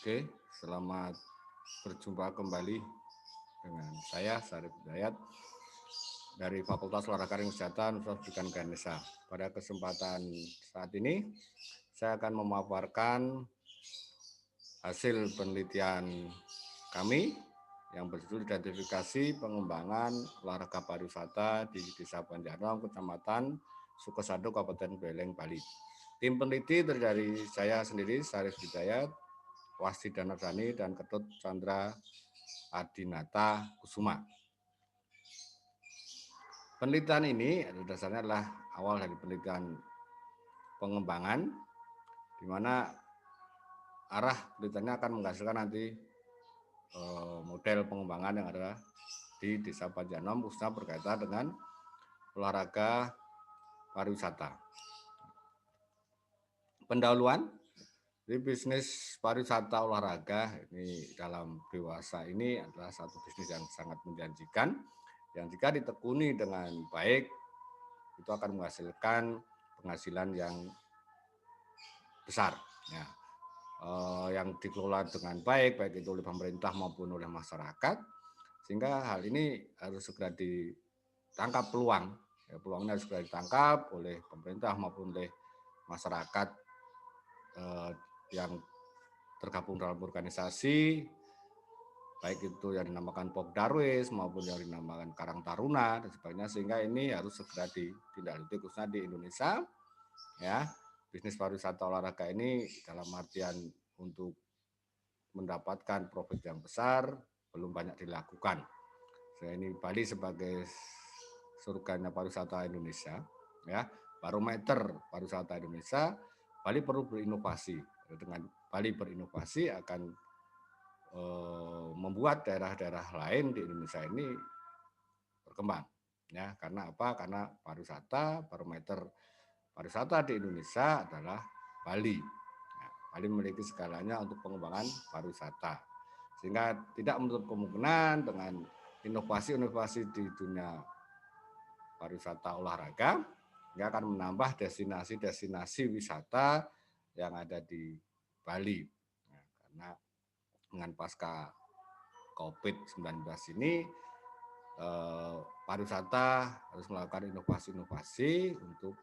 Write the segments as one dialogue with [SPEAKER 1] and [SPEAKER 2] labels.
[SPEAKER 1] Oke, selamat berjumpa kembali dengan saya Syarif Hidayat dari Fakultas Olahraga dan Kesehatan Universitas Pendidikan Ganesha. Pada kesempatan saat ini, saya akan memaparkan hasil penelitian kami yang berjudul identifikasi pengembangan olahraga pariwisata di Desa Banjarnong, Kecamatan Sukosado, Kabupaten Buleleng, Bali. Tim peneliti terdiri dari saya sendiri, Syarif Hidayat, Wasti Danardani, dan Ketut Chandra Adinata Kusuma. Penelitian ini dasarnya adalah awal dari penelitian pengembangan, di mana arah penelitiannya akan menghasilkan nanti model pengembangan yang ada di Desa Banjarnong, khususnya berkaitan dengan olahraga pariwisata. Pendahuluan di bisnis pariwisata olahraga ini dalam dewasa ini adalah satu bisnis yang sangat menjanjikan, yang jika ditekuni dengan baik itu akan menghasilkan penghasilan yang besar, ya. Yang dikelola dengan baik itu oleh pemerintah maupun oleh masyarakat, sehingga hal ini harus segera ditangkap peluang. Ya, peluangnya harus segera ditangkap oleh pemerintah maupun oleh masyarakat yang tergabung dalam organisasi, baik itu yang dinamakan Pokdarwis maupun yang dinamakan Karang Taruna dan sebagainya, sehingga ini harus segera ditindaklanjuti khususnya di Indonesia, ya. Bisnis pariwisata olahraga ini dalam artian untuk mendapatkan profit yang besar belum banyak dilakukan. Saya ini Bali sebagai surganya pariwisata Indonesia, ya, barometer pariwisata Indonesia, Bali perlu berinovasi. Dengan Bali berinovasi akan membuat daerah-daerah lain di Indonesia ini berkembang, ya. Karena apa? Karena pariwisata, barometer pariwisata di Indonesia adalah Bali. Nah, Bali memiliki segalanya untuk pengembangan pariwisata, sehingga tidak menutup kemungkinan dengan inovasi-inovasi di dunia pariwisata olahraga yang akan menambah destinasi-destinasi wisata yang ada di Bali. Nah, karena dengan pasca COVID-19 ini pariwisata harus melakukan inovasi-inovasi untuk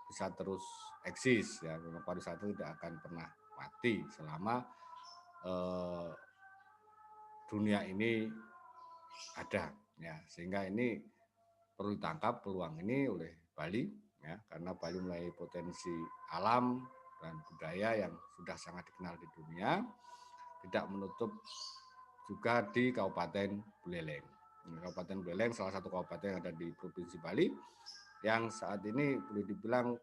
[SPEAKER 1] bisa terus eksis, ya. Memang pariwisata tidak akan pernah mati selama dunia ini ada, ya. Sehingga ini perlu ditangkap peluang ini oleh Bali, ya, karena Bali memiliki potensi alam dan budaya yang sudah sangat dikenal di dunia, tidak menutup juga di Kabupaten Buleleng. Kabupaten Buleleng salah satu kabupaten yang ada di Provinsi Bali yang saat ini boleh dibilang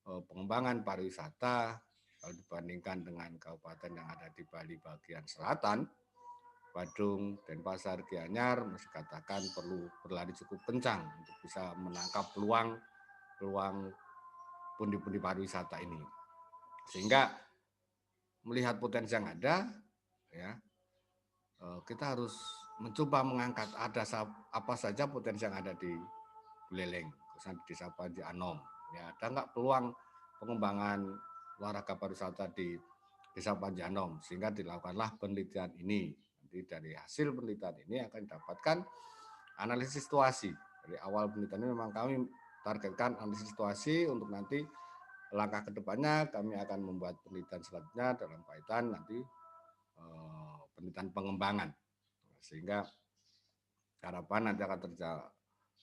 [SPEAKER 1] pengembangan pariwisata kalau dibandingkan dengan kabupaten yang ada di Bali bagian selatan, Badung, Denpasar, Gianyar, masih katakan perlu berlari cukup kencang untuk bisa menangkap peluang pundi-pundi pariwisata ini. Sehingga melihat potensi yang ada, ya, kita harus mencoba mengangkat apa saja potensi yang ada di Buleleng, khususnya di Desa Panji Anom. Ya, ada nggak peluang pengembangan olahraga pariwisata di Desa Panji Anom, sehingga dilakukanlah penelitian ini. Nanti dari hasil penelitian ini akan didapatkan analisis situasi. Dari awal penelitian ini memang kami targetkan analisis situasi untuk nanti langkah kedepannya kami akan membuat penelitian selanjutnya dalam kaitan nanti penelitian pengembangan, sehingga harapan nanti akan terjadi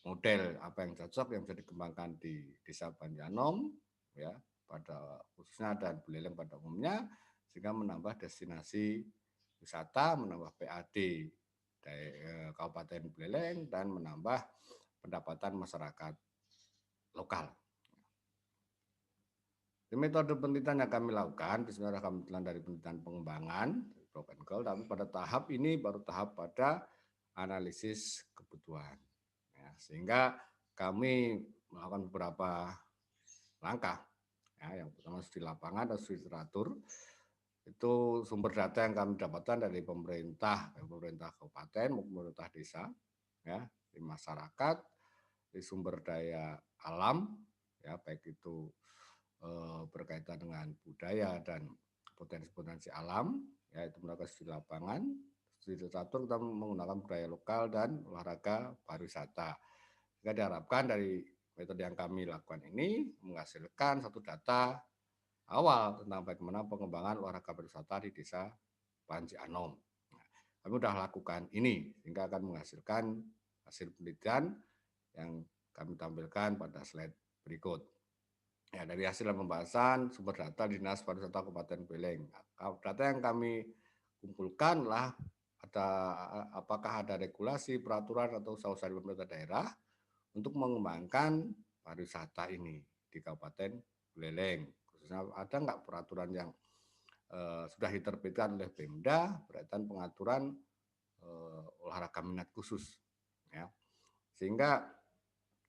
[SPEAKER 1] model apa yang cocok yang bisa dikembangkan di Desa Banjarnong, ya, pada khususnya dan Buleleng pada umumnya, sehingga menambah destinasi wisata, menambah PAD dari Kabupaten Buleleng dan menambah pendapatan masyarakat lokal. Di metode penelitian yang kami lakukan, sebenarnya kami dari penelitian pengembangan, tapi pada tahap ini baru tahap pada analisis kebutuhan. Ya, sehingga kami melakukan beberapa langkah. Ya, yang pertama di lapangan atau literatur itu sumber data yang kami dapatkan dari pemerintah kabupaten maupun pemerintah desa, ya, di masyarakat, di sumber daya alam, ya, baik itu berkaitan dengan budaya dan potensi-potensi alam, yaitu melakukan studi lapangan. Studi literatur kita menggunakan budaya lokal dan olahraga pariwisata. Sehingga diharapkan dari metode yang kami lakukan ini menghasilkan satu data awal tentang bagaimana pengembangan olahraga pariwisata di Desa Panji Anom. Nah, kami sudah lakukan ini sehingga akan menghasilkan hasil penelitian yang kami tampilkan pada slide berikut. Ya, dari hasil pembahasan sumber data Dinas Pariwisata Kabupaten Beleng. Data yang kami kumpulkan lah apakah ada regulasi, peraturan atau usaha dari pemerintah daerah untuk mengembangkan pariwisata ini di Kabupaten Beleng. Khususnya ada nggak peraturan yang sudah diterbitkan oleh Pemda berkaitan pengaturan olahraga minat khusus, ya. Sehingga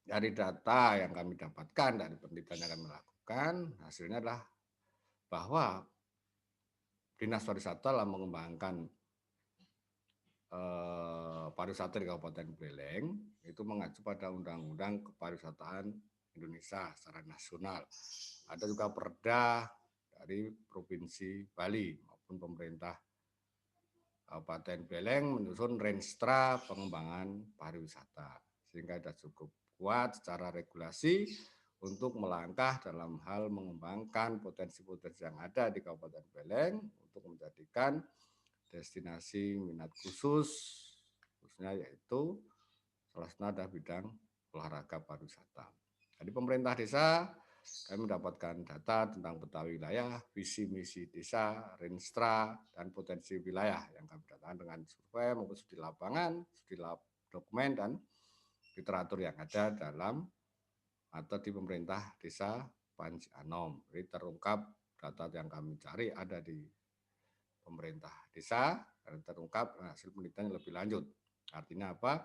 [SPEAKER 1] dari data yang kami dapatkan dari penelitian yang kami lakukan, hasilnya adalah bahwa Dinas Pariwisata telah mengembangkan pariwisata di Kabupaten Beleng itu mengacu pada Undang-Undang Kepariwisataan Indonesia secara nasional. Ada juga perda dari Provinsi Bali maupun pemerintah Kabupaten Beleng menyusun renstra pengembangan pariwisata sehingga sudah cukup kuat secara regulasi untuk melangkah dalam hal mengembangkan potensi-potensi yang ada di Kabupaten Beleng untuk menjadikan destinasi minat khususnya yaitu salah satu ada bidang olahraga pariwisata. Jadi pemerintah desa kami mendapatkan data tentang peta wilayah, visi misi desa, renstra, dan potensi wilayah yang kami datakan dengan survei maupun studi lapangan, studi dokumen, dan literatur yang ada dalam atau di pemerintah desa Panji Anom. Jadi terungkap data yang kami cari ada di pemerintah desa dan terungkap hasil penelitian yang lebih lanjut. Artinya apa?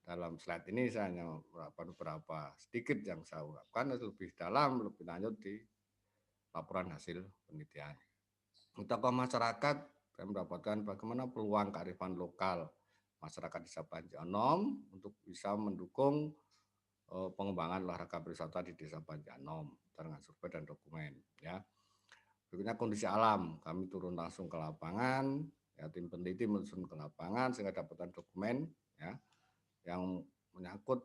[SPEAKER 1] Dalam slide ini saya hanya beberapa sedikit yang saya ungkapkan, lebih dalam, lebih lanjut di laporan hasil penelitian. Untuk masyarakat, saya mendapatkan bagaimana peluang kearifan lokal masyarakat desa Panji Anom untuk bisa mendukung pengembangan olahraga pariwisata di desa Panji Anom dengan survei dan dokumen. Ya. Berikutnya kondisi alam, kami turun langsung ke lapangan, ya, tim peneliti menyusun ke lapangan sehingga dapatkan dokumen, ya, yang menyangkut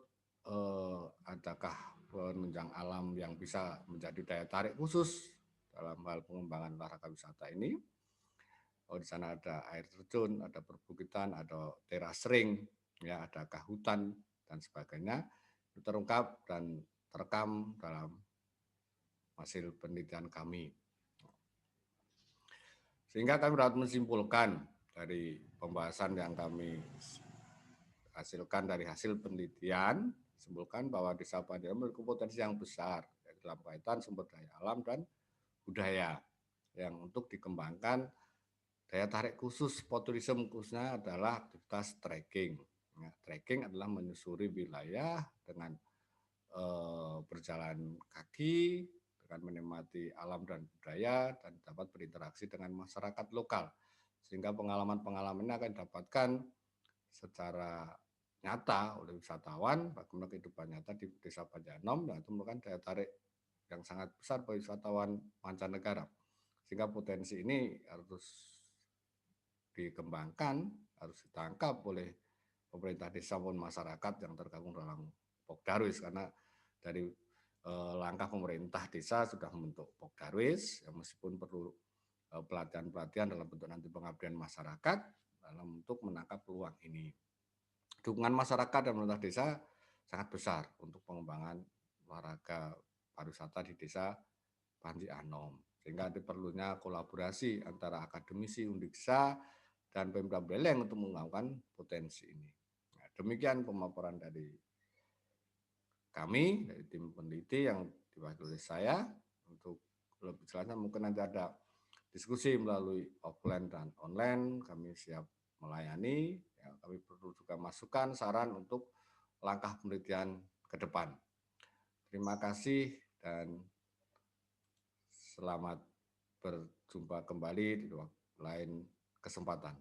[SPEAKER 1] adakah penunjang alam yang bisa menjadi daya tarik khusus dalam hal pengembangan olahraga wisata ini. Oh, di sana ada air terjun, ada perbukitan, ada teras ring, ya, adakah hutan dan sebagainya. Itu terungkap dan terekam dalam hasil penelitian kami. Sehingga kami dapat menyimpulkan dari pembahasan yang kami hasilkan dari hasil penelitian, simpulkan bahwa Desa Panji Anom memiliki potensi yang besar dalam kaitan sumber daya alam dan budaya yang untuk dikembangkan. Daya tarik khusus sporturism khususnya adalah aktivitas trekking. Ya, trekking adalah menyusuri wilayah dengan berjalan kaki, dengan menikmati alam dan budaya, dan dapat berinteraksi dengan masyarakat lokal. Sehingga pengalaman-pengalaman ini akan didapatkan secara nyata oleh wisatawan, bagaimana kehidupan nyata di Desa Panji Anom, dan itu merupakan daya tarik yang sangat besar bagi wisatawan mancanegara. Sehingga potensi ini harus dikembangkan, harus ditangkap oleh pemerintah desa maupun masyarakat yang tergabung dalam Pokdarwis, karena dari langkah pemerintah desa sudah membentuk Pokdarwis, yang meskipun perlu pelatihan-pelatihan dalam bentuk nanti pengabdian masyarakat dalam untuk menangkap peluang ini. Dukungan masyarakat dan pemerintah desa sangat besar untuk pengembangan olahraga pariwisata di Desa Panji Anom. Sehingga diperlunya kolaborasi antara akademisi Undiksa dan Pemda Beleng untuk mengembangkan potensi ini. Nah, demikian pemaparan dari kami, dari tim peneliti yang diwakili oleh saya. Untuk lebih jelasnya mungkin nanti ada diskusi melalui offline dan online, kami siap melayani. Ya, kami perlu juga masukan, saran untuk langkah penelitian ke depan. Terima kasih dan selamat berjumpa kembali di lain kesempatan.